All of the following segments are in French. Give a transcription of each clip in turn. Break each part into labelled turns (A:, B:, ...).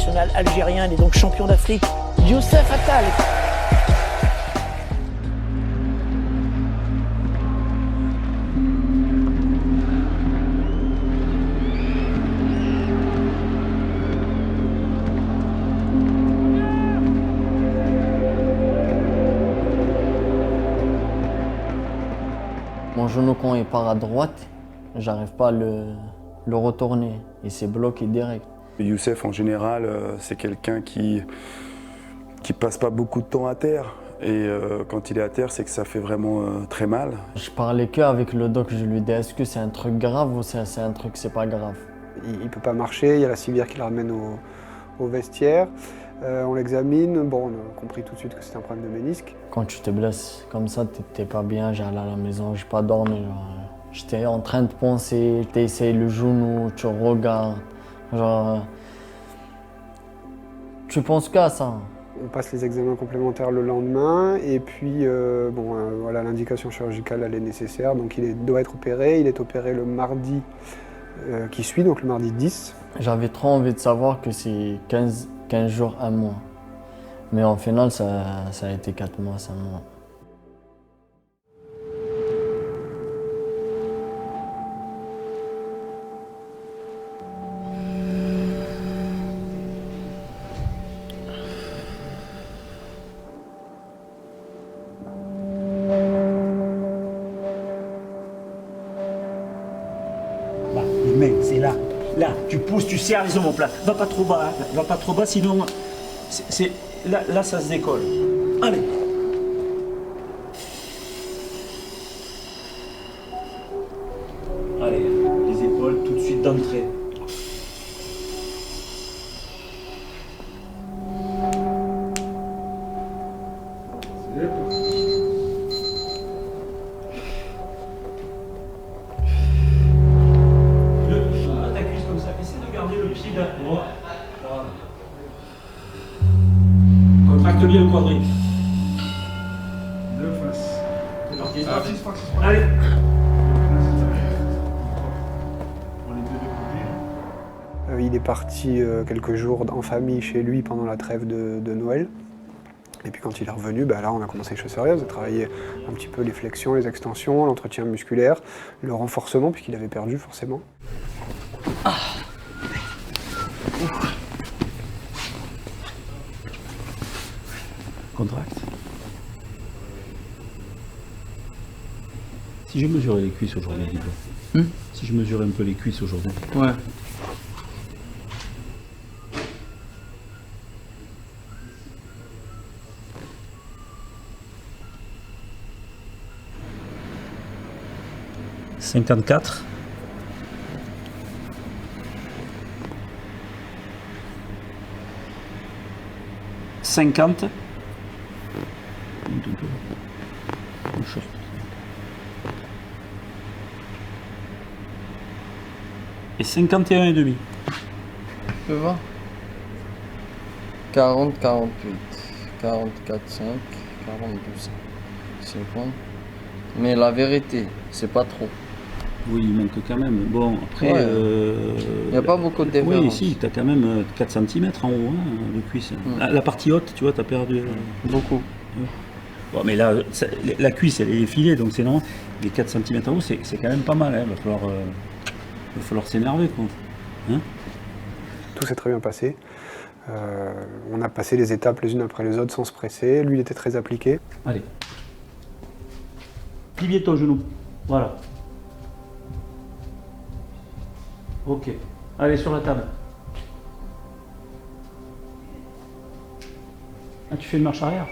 A: international algérien, il est donc champion d'Afrique. Youssef Attal.
B: Mon genou, quand il part à droite, j'arrive pas à le retourner. Il s'est bloqué direct.
C: Youssef, en général, c'est quelqu'un qui passe pas beaucoup de temps à terre. Et quand il est à terre, c'est que ça fait vraiment très mal.
B: Je parlais qu'avec le doc, je lui dis est-ce que c'est un truc grave ou c'est un truc c'est pas grave.
D: Il peut pas marcher, il y a la civière qui le ramène au vestiaire. On l'examine, bon, on a compris tout de suite que c'était un problème de ménisque.
B: Quand tu te blesses comme ça, t'es pas bien, j'allais à la maison, j'ai pas dormi. J'étais en train de penser, tu essayes le genou, tu regardes. Tu penses qu'à ça.
D: On passe les examens complémentaires le lendemain et puis voilà, l'indication chirurgicale elle est nécessaire, donc il doit être opéré. Il est opéré le mardi qui suit, donc le mardi 10.
B: J'avais trop envie de savoir que c'est 15 jours, 1 mois. Mais en final, ça a été 4 mois, 5 mois.
E: C'est là. Là, tu pousses, tu serres les omoplates. Va pas trop bas, hein. Va pas trop bas, sinon... Là, ça se décolle. Allez. Allez, les épaules tout de suite d'entrée. Contracte bien le quadril.
F: Deux faces.
E: C'est parti. Allez.
D: Il est parti quelques jours en famille chez lui pendant la trêve de Noël. Et puis quand il est revenu, là on a commencé les choses sérieuses, on a travaillé un petit peu les flexions, les extensions, l'entretien musculaire, le renforcement puisqu'il avait perdu forcément.
E: Contracte. Si je mesurais les cuisses aujourd'hui, dis-toi. Si je mesurais un peu les cuisses aujourd'hui.
B: Ouais.
E: « 54. » 50. Et 51 et demi.
B: Tu vois 40, 48, 44, 5, 42, 50. Mais la vérité, c'est pas trop.
E: Oui, il manque quand même. Bon, après...
B: Ouais. Il n'y a pas beaucoup de différence.
E: Oui, si, tu as quand même 4 cm en haut, hein, de cuisse. La partie haute, tu vois, tu as perdu...
B: Beaucoup.
E: Bon, mais là, la cuisse, elle est effilée, donc c'est normal. Les 4 cm en haut, c'est quand même pas mal. Hein. Il va falloir s'énerver, quoi. Hein?
D: Tout s'est très bien passé. On a passé les étapes les unes après les autres sans se presser. Lui, il était très appliqué.
E: Allez. Plie ton genou. Voilà. Ok. Allez, sur la table. Ah, tu fais une marche arrière.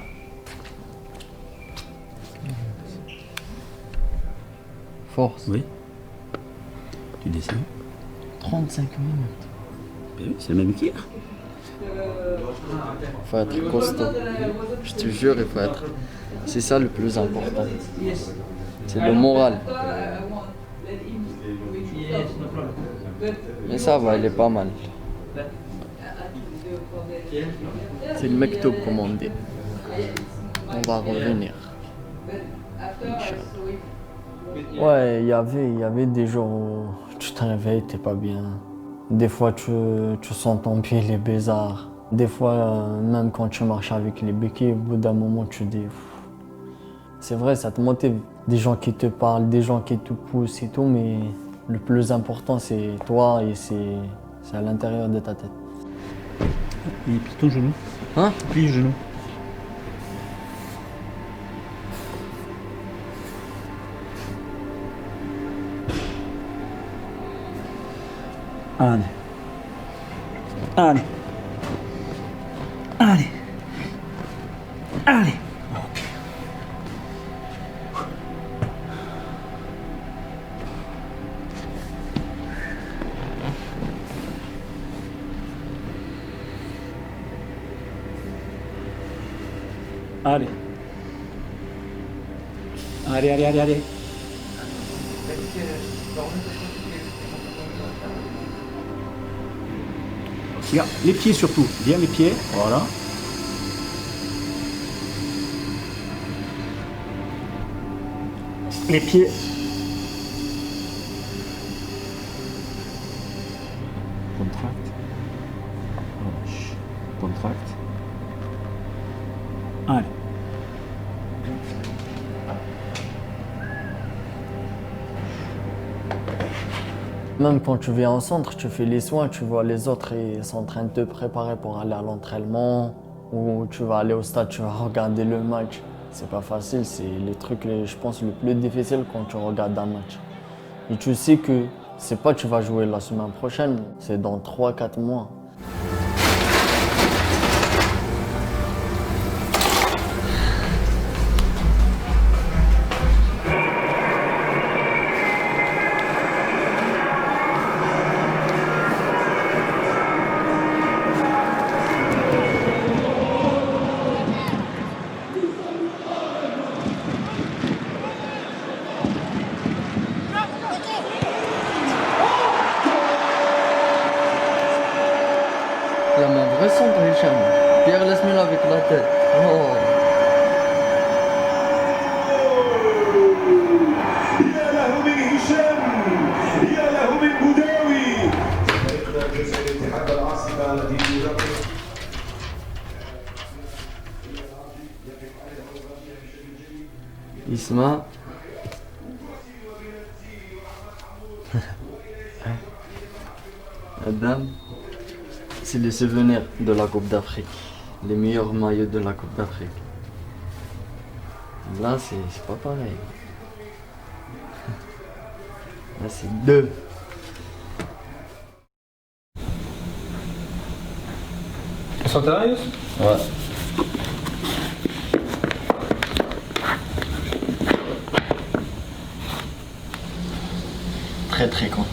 B: Force.
E: Oui. Tu descends.
B: 35 minutes.
E: Ben oui, c'est le même qu'hier.
B: Faut être costaud. Je te jure, il faut être. C'est ça le plus important. C'est le moral. Mais ça va, il est pas mal. C'est le mektoub, comme on dit. On va revenir. Inch'Allah. Ouais, il y avait des jours où tu te réveilles, t'es pas bien. Des fois, tu sens ton pied, il est bizarre. Des fois, même quand tu marches avec les béquilles, au bout d'un moment, tu dis... C'est vrai, ça te motive. Des gens qui te parlent, des gens qui te poussent et tout, mais le plus important, c'est toi et c'est à l'intérieur de ta tête.
E: Et plie ton genou.
B: Hein?
E: Plie le genou. Allez. Allez. Allez. Allez. Allez. Allez, allez, allez, allez. Regarde, les pieds surtout. Bien les pieds. Voilà. Les pieds. Contracte. Relâche. Contracte. Allez.
B: Même quand tu viens au centre, tu fais les soins, tu vois les autres, ils sont en train de te préparer pour aller à l'entraînement, ou tu vas aller au stade, tu vas regarder le match. C'est pas facile, c'est les trucs, je pense, le plus difficile quand tu regardes un match. Et tu sais que c'est pas que tu vas jouer la semaine prochaine, c'est dans 3-4 mois. Il y a mon vrai centre, Hicham. Pierre, laisse-moi là avec la tête. Oh.
F: يا له من هشام يا له من بوداوي الاتحاد العاصمه الذي يرافق
B: Isma. Adam, c'est les souvenirs de la Coupe d'Afrique. Les meilleurs maillots de la Coupe d'Afrique. Là, c'est pas pareil. Là, c'est 2.
G: Santarius?
B: Ouais. Très très content.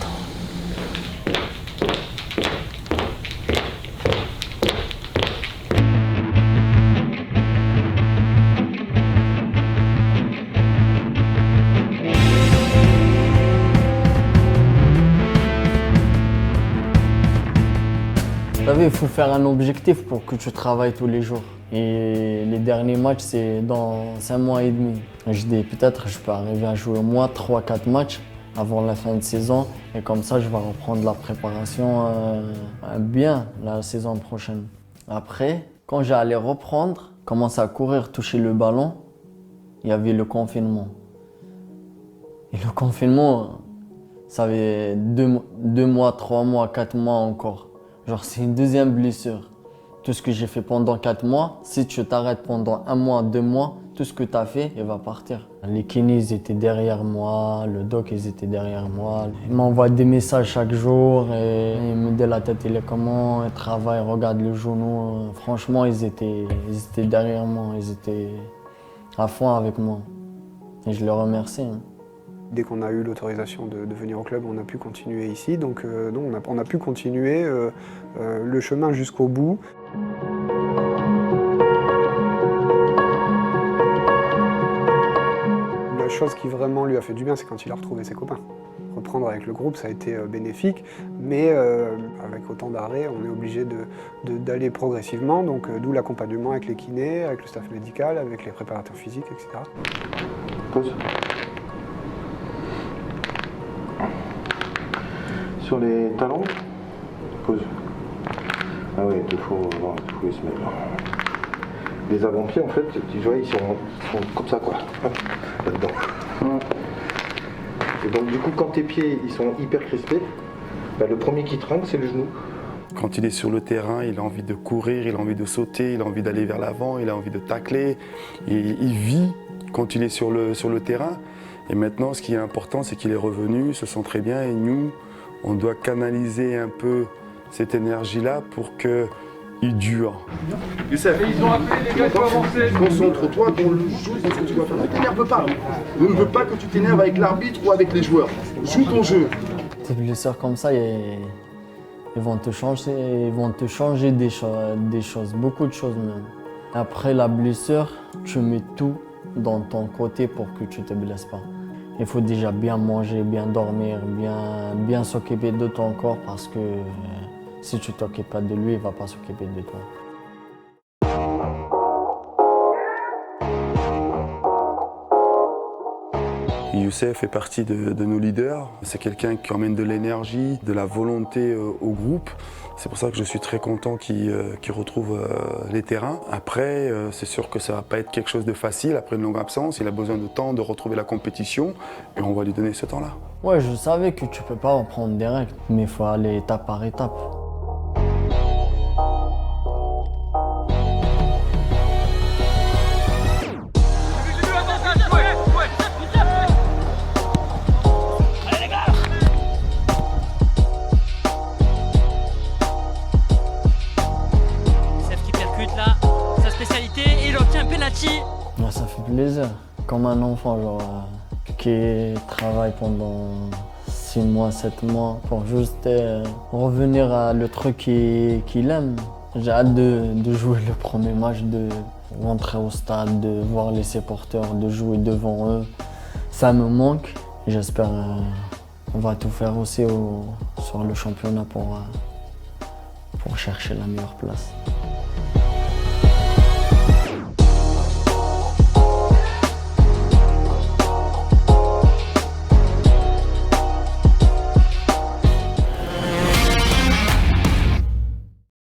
B: Vous savez, il faut faire un objectif pour que tu travailles tous les jours. Et les derniers matchs, c'est dans 5 mois et demi. Je dis peut-être je peux arriver à jouer au moins 3-4 matchs avant la fin de saison. Et comme ça, je vais reprendre la préparation bien la saison prochaine. Après, quand j'allais reprendre, commencer à courir, toucher le ballon, il y avait le confinement. Et le confinement, ça avait 2 mois, 3 mois, 4 mois encore. Genre, c'est une deuxième blessure. Tout ce que j'ai fait pendant 4 mois, si tu t'arrêtes pendant 1 mois, 2 mois, tout ce que tu as fait, il va partir. Les kinés, ils étaient derrière moi, le doc, ils étaient derrière moi. Ils m'envoient des messages chaque jour et ils me disent la tête, il est comment, ils travaillent, regarde le genou. Franchement, ils étaient derrière moi, ils étaient à fond avec moi. Et je les remercie.
D: Dès qu'on a eu l'autorisation de venir au club, on a pu continuer ici. Donc on a pu continuer le chemin jusqu'au bout. La chose qui vraiment lui a fait du bien, c'est quand il a retrouvé ses copains. Reprendre avec le groupe, ça a été bénéfique, mais avec autant d'arrêts, on est obligé d'aller progressivement, donc d'où l'accompagnement avec les kinés, avec le staff médical, avec les préparateurs physiques, etc.
G: Pause. Sur les talons, Pause. Ah ouais, il faut se mettre là. Les avant-pieds, en fait, tu vois, ils sont comme ça, quoi. Là-dedans. Et donc, du coup, quand tes pieds ils sont hyper crispés, bah, le premier qui trinque, c'est le genou.
C: Quand il est sur le terrain, il a envie de courir, il a envie de sauter, il a envie d'aller vers l'avant, il a envie de tacler. Et il vit quand il est sur le terrain. Et maintenant, ce qui est important, c'est qu'il est revenu, il se sent très bien. Et nous, on doit canaliser un peu cette énergie-là pour qu'il dure.
H: Youssef, ils ont appelé les gars, il faut avancer. Concentre-toi dans le jeu, dans ce que tu vas faire. Ne t'énerve pas. Je ne veux pas que tu t'énerves avec l'arbitre ou avec les joueurs. Joue ton jeu.
B: Tes blessures comme ça, ils vont te changer des choses, beaucoup de choses même. Après la blessure, tu mets tout dans ton côté pour que tu ne te blesses pas. Il faut déjà bien manger, bien dormir, bien s'occuper de ton corps parce que si tu ne t'occupes pas de lui, il ne va pas s'occuper de toi.
C: Youssef fait partie de nos leaders. C'est quelqu'un qui emmène de l'énergie, de la volonté au groupe. C'est pour ça que je suis très content qu'il retrouve les terrains. Après, c'est sûr que ça ne va pas être quelque chose de facile. Après une longue absence, il a besoin de temps de retrouver la compétition et on va lui donner ce temps-là.
B: Ouais, je savais que tu ne peux pas en prendre direct, mais il faut aller étape par étape. Ouais, ça fait plaisir, comme un enfant genre, qui travaille pendant 6 mois, 7 mois pour juste revenir à le truc qu'il aime. J'ai hâte de jouer le premier match, de rentrer au stade, de voir les supporters, de jouer devant eux. Ça me manque. J'espère qu'on va tout faire aussi sur le championnat pour chercher la meilleure place.